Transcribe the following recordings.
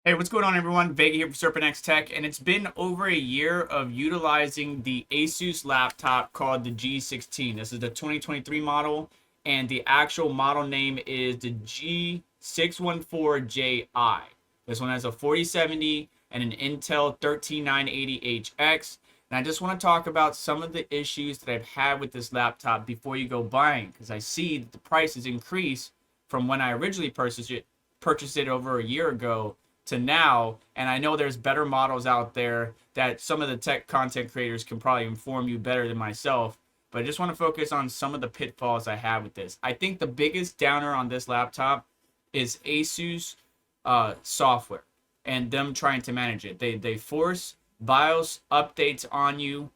Hey, what's going on, everyone? Vega here for SerpentX Tech, and it's been over a year of utilizing the Asus laptop called the G16. This is the 2023 model, and the actual model name is the G614JI. This one has a 4070 and an Intel 13980HX. And I just want to talk about some of the issues that I've had with this laptop before you go buying, because I see that the price has increased from when I originally purchased it over a year ago to now, and I know there's better models out there that some of the tech content creators can probably inform you better than myself, but I just want to focus on some of the pitfalls I have with this. I think the biggest downer on this laptop is Asus software and them trying to manage it. They force BIOS updates on you.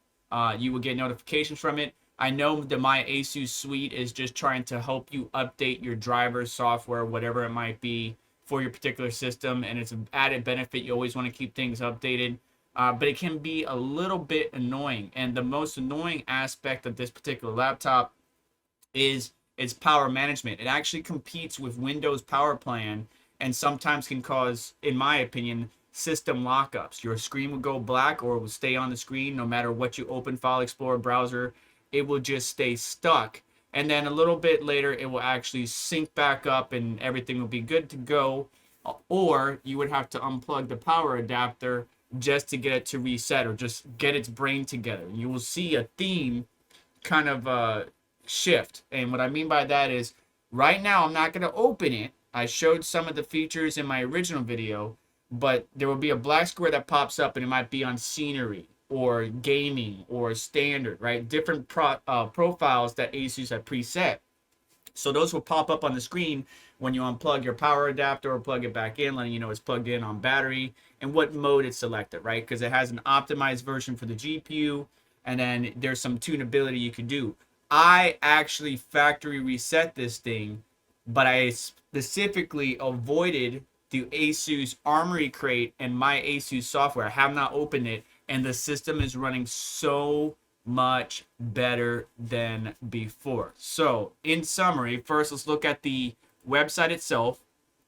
You will get notifications from it. I know that my Asus suite is just trying to help you update your driver's software, whatever it might be, for your particular system, and it's an added benefit. You always want to keep things updated, but it can be a little bit annoying. And the most annoying aspect of this particular laptop is its power management. It actually competes with Windows Power Plan, and sometimes can cause, in my opinion, system lockups. Your screen will go black, or it will stay on the screen no matter what you open, File Explorer, browser. It will just stay stuck, and then a little bit later it will actually sync back up and everything will be good to go. Or you would have to unplug the power adapter just to get it to reset, or just get its brain together. You will see a theme kind of shift, and what I mean by that is, right now I'm not going to open it. I showed some of the features in my original video, but there will be a black square that pops up, and it might be on scenery or gaming or standard, right? Different profiles that Asus have preset. So those will pop up on the screen when you unplug your power adapter or plug it back in, letting you know it's plugged in on battery and what mode it's selected, right? Because it has an optimized version for the GPU, and then there's some tunability you can do. I actually factory reset this thing, but I specifically avoided the Asus Armory Crate and my Asus software. I have not opened it, and the system is running so much better than before. So, in summary, first let's look at the website itself.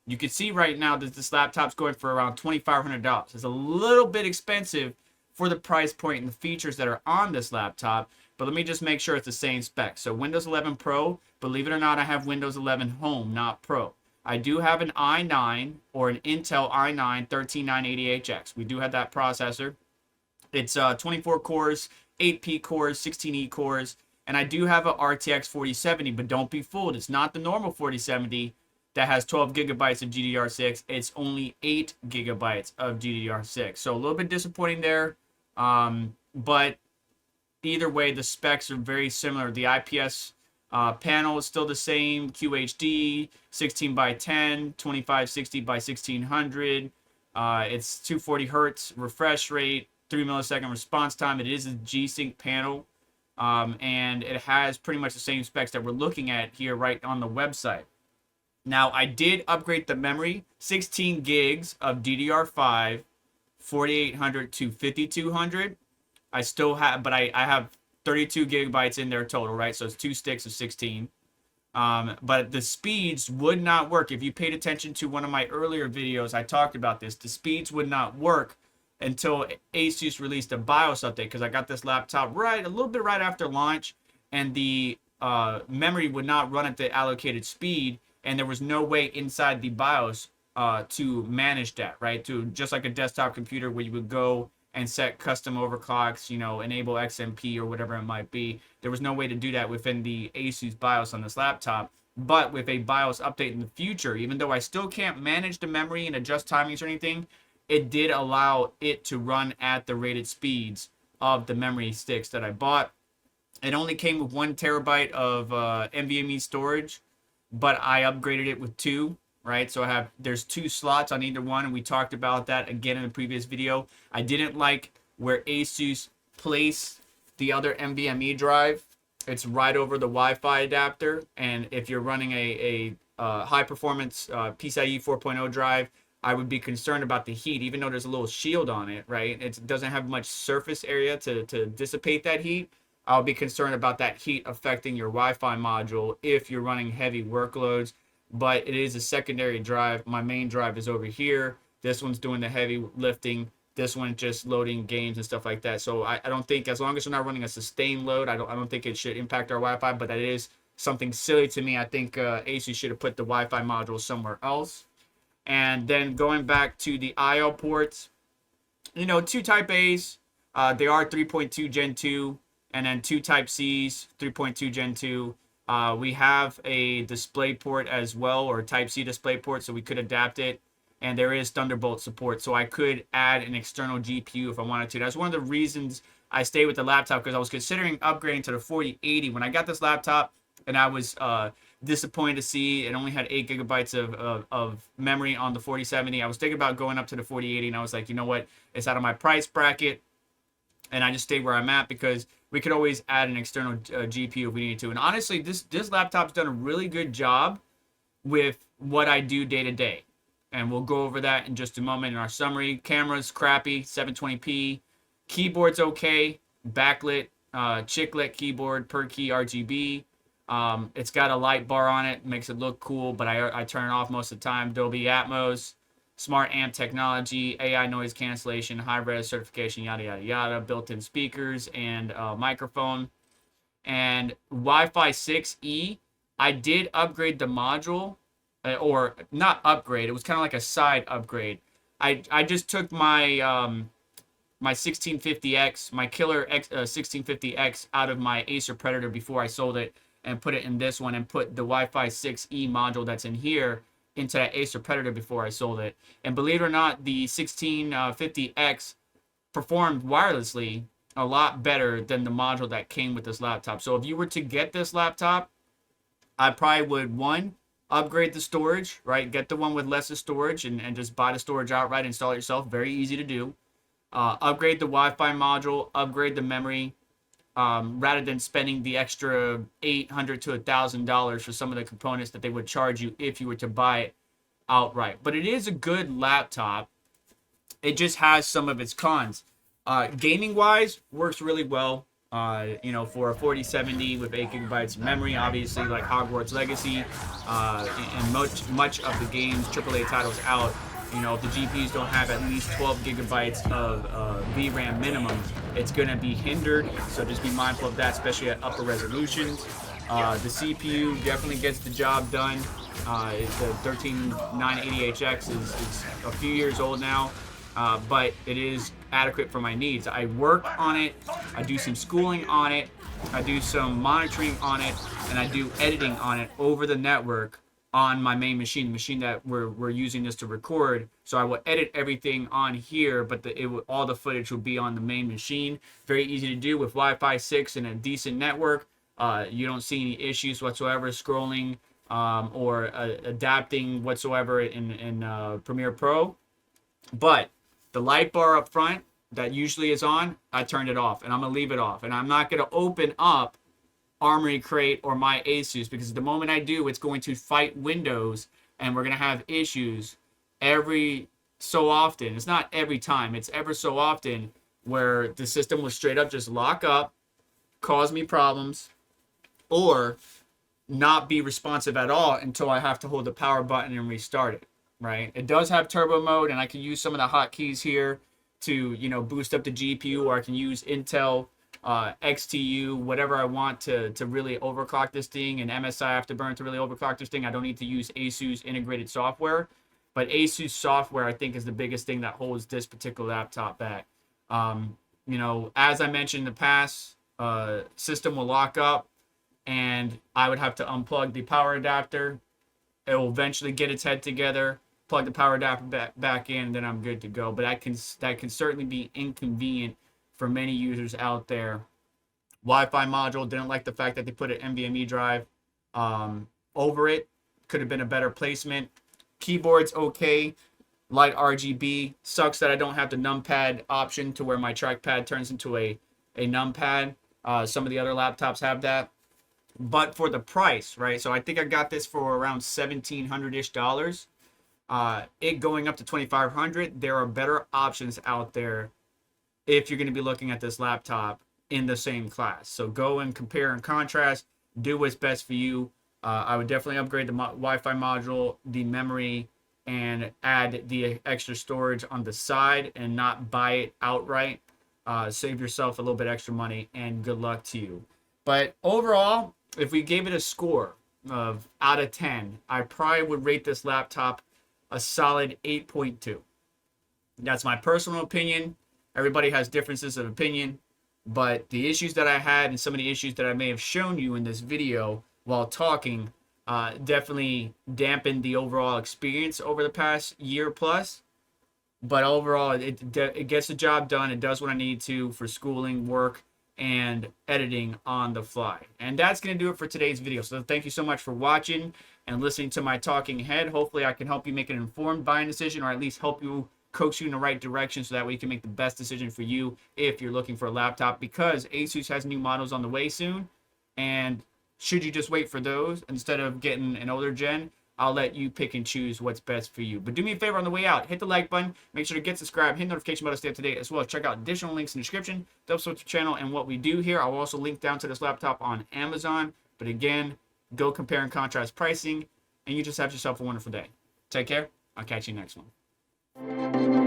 You can see right now that this laptop's going for around $2,500. It's a little bit expensive for the price point and the features that are on this laptop, but let me just make sure it's the same spec. So Windows 11 Pro, believe it or not, I have Windows 11 Home, not Pro. I do have an i9 or an Intel i9 13980HX. We do have that processor. It's 24 cores, 8P cores, 16E cores, and I do have a RTX 4070, but don't be fooled. It's not the normal 4070 that has 12 gigabytes of GDDR6. It's only 8 gigabytes of GDDR6. So a little bit disappointing there, but either way, the specs are very similar. The IPS panel is still the same, QHD, 16 by 10, 2560 by 1600. It's 240 hertz refresh rate, 3 millisecond response time. It is a G-Sync panel, and it has pretty much the same specs that we're looking at here right on the website. Now, I did upgrade the memory, 16 gigs of DDR5, 4800 to 5200. I still have, but I have 32 gigabytes in there total, right? So it's 2 sticks of 16. But the speeds would not work. If you paid attention to one of my earlier videos, I talked about this. The speeds would not work until Asus released a BIOS update, because I got this laptop a little bit right after launch, and the memory would not run at the allocated speed, and there was no way inside the BIOS to manage that, right? To just like a desktop computer where you would go and set custom overclocks, enable XMP or whatever it might be. There was no way to do that within the Asus BIOS on this laptop. But with a BIOS update in the future, even though I still can't manage the memory and adjust timings or anything, it did allow it to run at the rated speeds of the memory sticks that I bought. It only came with 1 terabyte of NVMe storage, but I upgraded it with 2, right? So there's 2 slots on either one, and we talked about that again in the previous video. I didn't like where Asus placed the other NVMe drive. It's right over the Wi-Fi adapter, and if you're running a high performance PCIe 4.0 drive, I would be concerned about the heat, even though there's a little shield on it, right? It doesn't have much surface area to dissipate that heat. I'll be concerned about that heat affecting your Wi-Fi module if you're running heavy workloads. But it is a secondary drive. My main drive is over here. This one's doing the heavy lifting. This one just loading games and stuff like that. So I don't think, as long as we're not running a sustained load, I don't think it should impact our Wi-Fi. But that is something silly to me. I think Asus should have put the Wi-Fi module somewhere else. And then going back to the I/O ports, you know, two Type A's. They are 3.2 Gen 2, and then two Type C's, 3.2 Gen 2. We have a display port as well, or Type C display port, so we could adapt it. And there is Thunderbolt support, so I could add an external GPU if I wanted to. That's one of the reasons I stayed with the laptop, because I was considering upgrading to the 4080. When I got this laptop, and I was disappointed to see it only had 8 gigabytes of memory on the 4070. I was thinking about going up to the 4080, and I was like, you know what? It's out of my price bracket, and I just stayed where I'm at because we could always add an external GPU if we needed to. And honestly, this laptop's done a really good job with what I do day to day. And we'll go over that in just a moment in our summary. Camera's crappy, 720p. Keyboard's okay, backlit, chiclet keyboard, per key RGB. It's got a light bar on it, makes it look cool, but I turn it off most of the time. Dolby Atmos, smart amp technology, AI noise cancellation, high-res certification, yada, yada, yada, built-in speakers and microphone. And Wi-Fi 6E, I did upgrade the module, or not upgrade, it was kind of like a side upgrade. I just took my my 1650X, my killer 1650X out of my Acer Predator before I sold it, and put it in this one, and put the Wi-Fi 6E module that's in here into that Acer Predator before I sold it. And believe it or not, the 1650X performed wirelessly a lot better than the module that came with this laptop. So if you were to get this laptop, I probably would, one, upgrade the storage, right? Get the one with less storage and just buy the storage outright, install it yourself. Very easy to do. Upgrade the Wi-Fi module, upgrade the memory, rather than spending the extra $800 to $1,000 for some of the components that they would charge you if you were to buy it outright. But it is a good laptop. It just has some of its cons. Gaming wise, works really well. You know, for a 4070 with 8 gigabytes of memory, obviously, like Hogwarts Legacy, and much of the games, AAA titles out, you know, if the GPUs don't have at least 12 gigabytes of VRAM minimum, it's going to be hindered. So just be mindful of that, especially at upper resolutions. The CPU definitely gets the job done. The 13980HX is a few years old now, but it is adequate for my needs. I work on it, I do some schooling on it, I do some monitoring on it, and I do editing on it over the network on my main machine, the machine that we're using this to record. So I will edit everything on here, but all the footage will be on the main machine. Very easy to do with Wi-Fi 6 and a decent network. You don't see any issues whatsoever scrolling or adapting whatsoever in Premiere Pro. But the light bar up front that usually is on, I turned it off, and I'm gonna leave it off. And I'm not gonna open up Armory Crate or my Asus, because the moment I do, it's going to fight Windows, and we're gonna have issues every so often. It's not every time, it's ever so often where the system will straight up just lock up, cause me problems, or not be responsive at all until I have to hold the power button and restart it. Right? It does have turbo mode, and I can use some of the hotkeys here to, you know, boost up the GPU, or I can use Intel XTU, whatever I want to really overclock this thing, and MSI Afterburn to really overclock this thing. I don't need to use Asus integrated software, but Asus software, I think, is the biggest thing that holds this particular laptop back. You know, as I mentioned in the past, system will lock up, and I would have to unplug the power adapter. It will eventually get its head together, plug the power adapter back in, and then I'm good to go. But that can certainly be inconvenient for many users out there. Wi-Fi module, didn't like the fact that they put an NVMe drive over it. Could have been a better placement. Keyboard's okay. Light RGB. Sucks that I don't have the numpad option to where my trackpad turns into a numpad. Some of the other laptops have that. But for the price, right? So I think I got this for around $1,700-ish. It going up to $2,500. There are better options out there if you're going to be looking at this laptop in the same class. So go and compare and contrast. Do what's best for you. I would definitely upgrade the Wi-Fi module, the memory, and add the extra storage on the side and not buy it outright. Save yourself a little bit extra money, and good luck to you. But overall, if we gave it a score of out of 10, I probably would rate this laptop a solid 8.2. That's my personal opinion. Everybody has differences of opinion, but the issues that I had and some of the issues that I may have shown you in this video while talking definitely dampened the overall experience over the past year plus. But overall, it gets the job done. It does what I need to for schooling, work, and editing on the fly. And that's going to do it for today's video. So thank you so much for watching and listening to my talking head. Hopefully I can help you make an informed buying decision, or at least help you coach you in the right direction, so that way you can make the best decision for you if you're looking for a laptop, because Asus has new models on the way soon. And should you just wait for those instead of getting an older gen, I'll let you pick and choose what's best for you. But do me a favor on the way out, hit the like button, make sure to get subscribed, hit the notification button to stay up to date, as well as check out additional links in the description to help support the channel and what we do here. I'll also link down to this laptop on Amazon. But again, go compare and contrast pricing, and you just have yourself a wonderful day. Take care. I'll catch you next one.